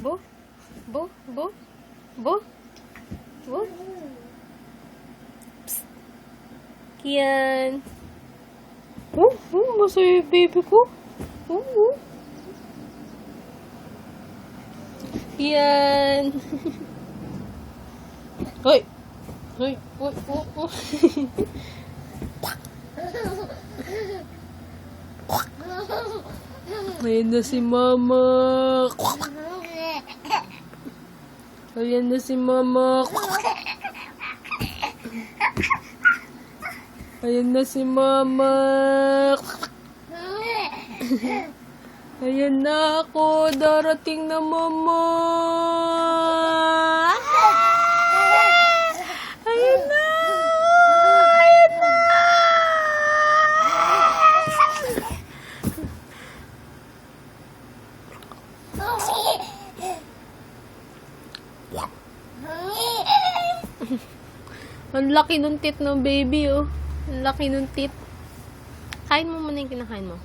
Bo? Bo? Bo? Bo? Bo? Psst. Kian. Masaya yung baby ko. Kian. Hoy. Hoy. Ayan na si mama. Ayan na si mama. Ayan na si mama. Ayan na ako. Darating na mama. Ayan na. Ayan na. Ang laki ng tit ng baby, oh. Ang laki ng tit. Kain mo muna yung kinakain mo.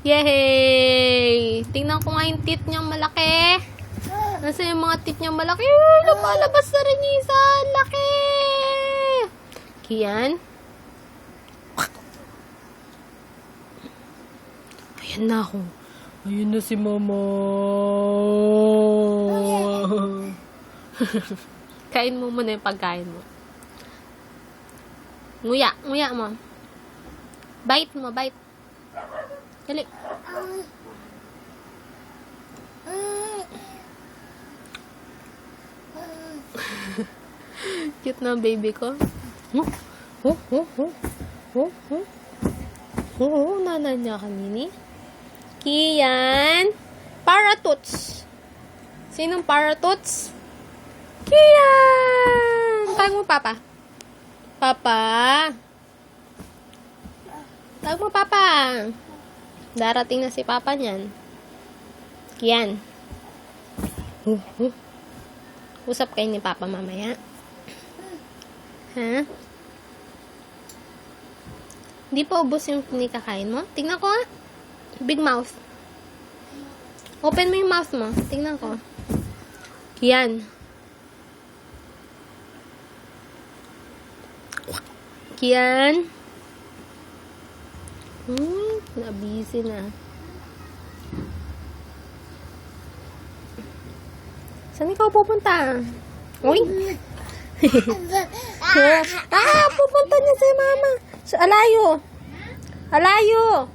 Yay! Tingnan ko nga yung tit niyang malaki. Nasa yung mga tit niyang malaki? Lumalabas na rin yung isa. Laki! Kian? Ayan na ako. Ayan na si mama. Kain mo muna yung pagkain mo. Nguya. Nguya mo. Bite mo. Bite. Dali. Cute na baby ko. Nanay niya kanini. Kian. Paratuts. Sinong paratuts? Kian! Tawag mo papa. Papa. Tawag mo papa. Darating na si papa niyan. Kian. Usap kayo ni papa mamaya. Ha? Hindi pa ubos yung kinikakain mo? Tingnan ko nga. Big mouth. Open mo yung mouth mo. Tingnan ko. Kian. Kian. Nabisi na. Saan ikaw pupunta? Uy! Pupunta niya si mama. Alayo! Alayo!